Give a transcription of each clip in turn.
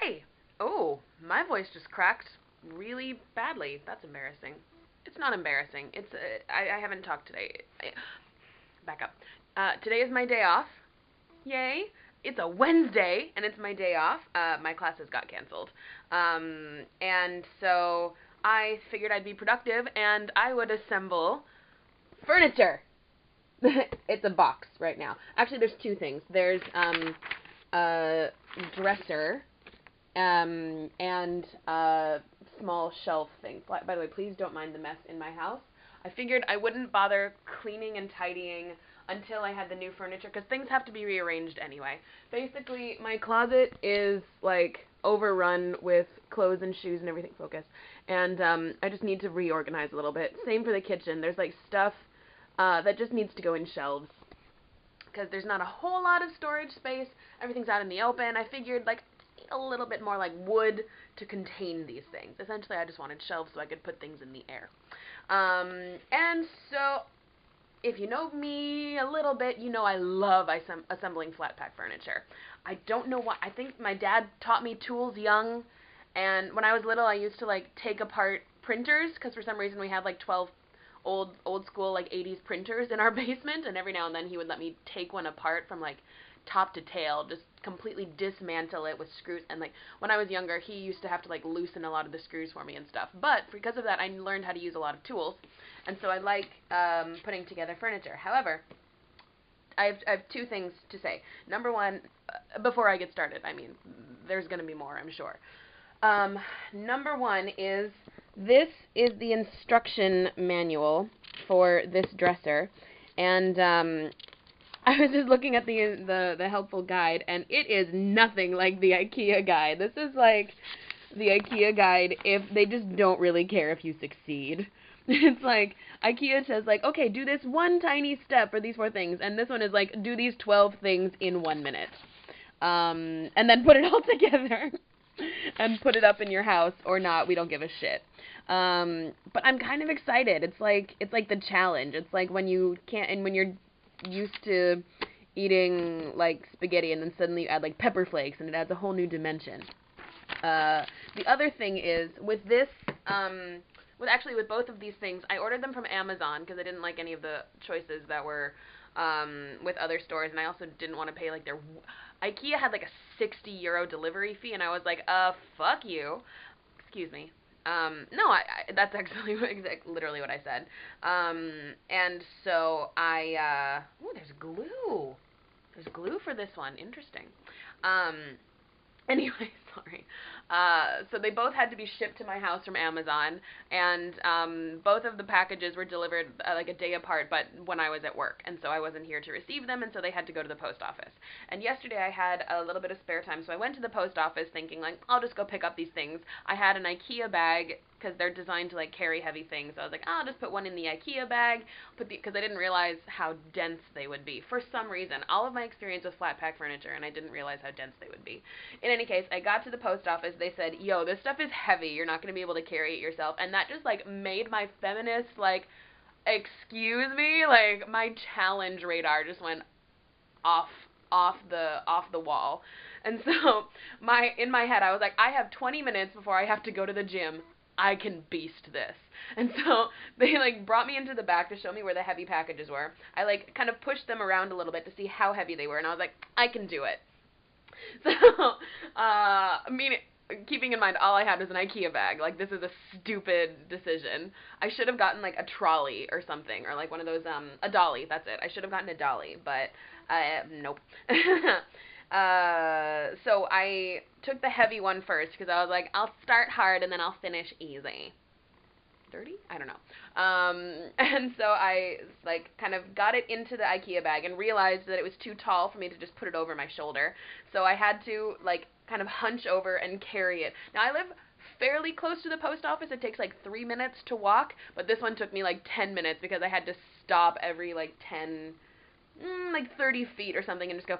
Hi! Oh, my voice just cracked really badly. That's embarrassing. It's not embarrassing. I haven't talked today. Back up. Today is my day off. Yay! It's a Wednesday, and it's my day off. My classes got canceled. And so I figured I'd be productive, and I would assemble furniture. It's a box right now. Actually, there's two things. There's a dresser and a small shelf thing. By the way, please don't mind the mess in my house. I figured I wouldn't bother cleaning and tidying until I had the new furniture, because things have to be rearranged anyway. Basically, my closet is, like, overrun with clothes and shoes and everything. Focus. And I just need to reorganize a little bit. Same for the kitchen. There's, like, stuff that just needs to go in shelves, because there's not a whole lot of storage space. Everything's out in the open. I figured, like, a little bit more like wood to contain these things. Essentially, I just wanted shelves so I could put things in the air. And so, if you know me a little bit, you know I love assembling flat pack furniture. I don't know why. I think my dad taught me tools young, and when I was little, I used to, like, take apart printers, because for some reason we had, like, 12 old school, like, 80s printers in our basement, and every now and then he would let me take one apart from, like, top to tail, just completely dismantle it with screws. And, like, when I was younger, he used to have to, like, loosen a lot of the screws for me and stuff. But because of that, I learned how to use a lot of tools, and so I like putting together furniture. However, I have two things to say. Number one, before I get started, I mean, there's going to be more, I'm sure. Number one is, this is the instruction manual for this dresser, and I was just looking at the helpful guide, and it is nothing like the IKEA guide. This is like the IKEA guide if they just don't really care if you succeed. It's like, IKEA says, like, okay, do this one tiny step for these 4 things, and this one is like, do these 12 things in 1 minute. And then put it all together and put it up in your house, or not, we don't give a shit. But I'm kind of excited. It's like the challenge. It's like when you can't, and when you're used to eating, like, spaghetti, and then suddenly you add, like, pepper flakes, and it adds a whole new dimension. The other thing is, with this, with both of these things, I ordered them from Amazon, because I didn't like any of the choices that were, with other stores, and I also didn't want to pay, like, IKEA had, like, a €60 delivery fee, and I was like, fuck you. Excuse me. No, that's actually literally what I said. And so ooh, there's glue. There's glue for this one. Interesting. Anyway, sorry. So they both had to be shipped to my house from Amazon, and both of the packages were delivered like a day apart, but when I was at work, and so I wasn't here to receive them, and so they had to go to the post office. And yesterday I had a little bit of spare time, so I went to the post office thinking, like, I'll just go pick up these things. I had an IKEA bag, because they're designed to, like, carry heavy things. So I was like, I'll just put one in the IKEA bag, because I didn't realize how dense they would be. For some reason, all of my experience with flat pack furniture, and I didn't realize how dense they would be. In any case, I got to the post office. They said, yo, this stuff is heavy. You're not going to be able to carry it yourself. And that just, like, made my feminist, like, excuse me, like, my challenge radar just went off the wall. And so in my head I was like, I have 20 minutes before I have to go to the gym. I can beast this. And so they, like, brought me into the back to show me where the heavy packages were. I, like, kind of pushed them around a little bit to see how heavy they were, and I was like, I can do it. So, I mean, keeping in mind all I had was an IKEA bag. Like, this is a stupid decision. I should have gotten, like, a trolley or something, or, like, one of those, a dolly, that's it. I should have gotten a dolly, but, nope. So I took the heavy one first, because I was like, I'll start hard and then I'll finish easy. Dirty? I don't know. And so I, like, kind of got it into the IKEA bag and realized that it was too tall for me to just put it over my shoulder. So I had to, like, kind of hunch over and carry it. Now, I live fairly close to the post office. It takes, like, 3 minutes to walk, but this one took me, like, 10 minutes because I had to stop every, like, 30 feet or something and just go,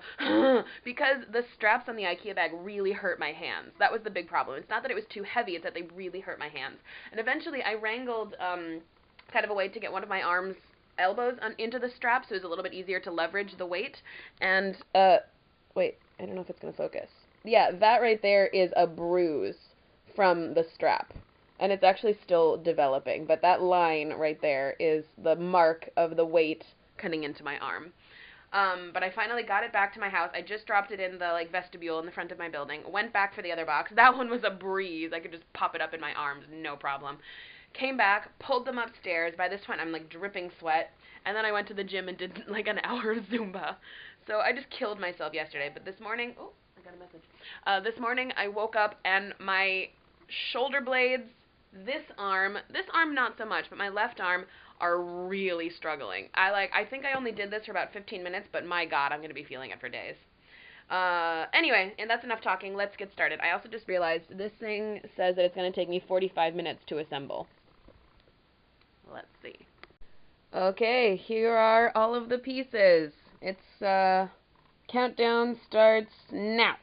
because the straps on the IKEA bag really hurt my hands. That was the big problem. It's not that it was too heavy, it's that they really hurt my hands. And eventually I wrangled kind of a way to get one of my arms elbows into the strap, so it was a little bit easier to leverage the weight. And, wait, I don't know if it's going to focus. yeah, that right there is a bruise from the strap. And it's actually still developing, but that line right there is the mark of the weight cutting into my arm. But I finally got it back to my house. I just dropped it in the like vestibule in the front of my building. Went back for the other box. That one was a breeze. I could just pop it up in my arms, no problem. Came back, pulled them upstairs. By this point, I'm like dripping sweat. And then I went to the gym and did like an hour of Zumba. So I just killed myself yesterday. But this morning, oh, I got a message. This morning I woke up and my shoulder blades, this arm not so much, but my left arm are really struggling. I think I only did this for about 15 minutes, but my God, I'm going to be feeling it for days. Anyway, and that's enough talking. Let's get started. I also just realized this thing says that it's going to take me 45 minutes to assemble. Let's see. Okay, here are all of the pieces. It's, countdown starts now.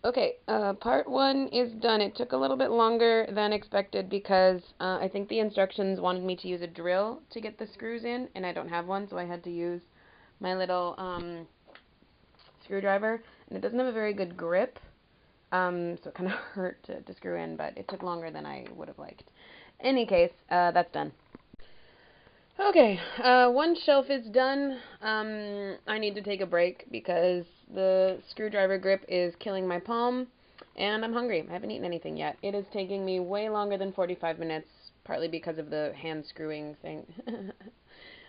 Okay, part one is done. It took a little bit longer than expected because I think the instructions wanted me to use a drill to get the screws in, and I don't have one, so I had to use my little screwdriver, and it doesn't have a very good grip, so it kind of hurt to screw in, but it took longer than I would have liked. Any case, that's done. Okay, one shelf is done. I need to take a break because the screwdriver grip is killing my palm, and I'm hungry. I haven't eaten anything yet. It is taking me way longer than 45 minutes, partly because of the hand screwing thing.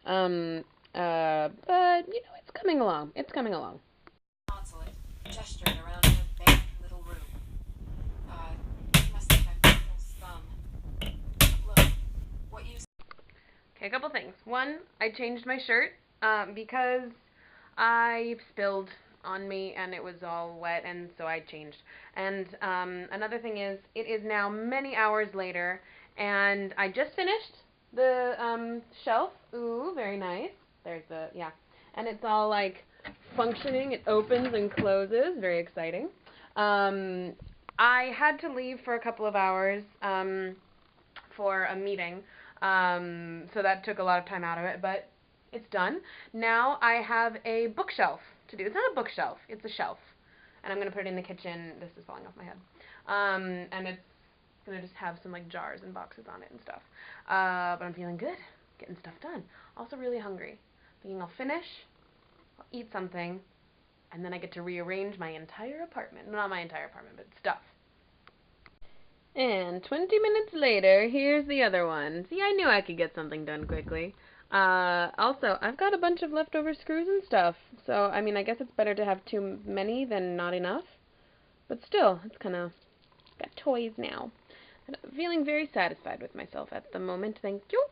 But, you know, it's coming along. It's coming along. Consulate gestured around her bare little room. You must think I'm April's thumb. Look, what you... Okay, a couple things. One, I changed my shirt because I spilled on me and it was all wet, and so I changed. And another thing is, it is now many hours later, and I just finished the shelf. Ooh, very nice. There's the, yeah. And it's all like functioning. It opens and closes. Very exciting. I had to leave for a couple of hours for a meeting. So that took a lot of time out of it, but it's done. Now I have a bookshelf to do. It's not a bookshelf, it's a shelf. And I'm going to put it in the kitchen. This is falling off my head. And it's going to just have some like jars and boxes on it and stuff. But I'm feeling good, getting stuff done. Also really hungry. Thinking I'll finish, I'll eat something, and then I get to rearrange my entire apartment. Not my entire apartment, but stuff. And 20 minutes later, here's the other one. See, I knew I could get something done quickly. Also, I've got a bunch of leftover screws and stuff. So, I mean, I guess it's better to have too many than not enough. But still, it's kind of got toys now. And I'm feeling very satisfied with myself at the moment. Thank you.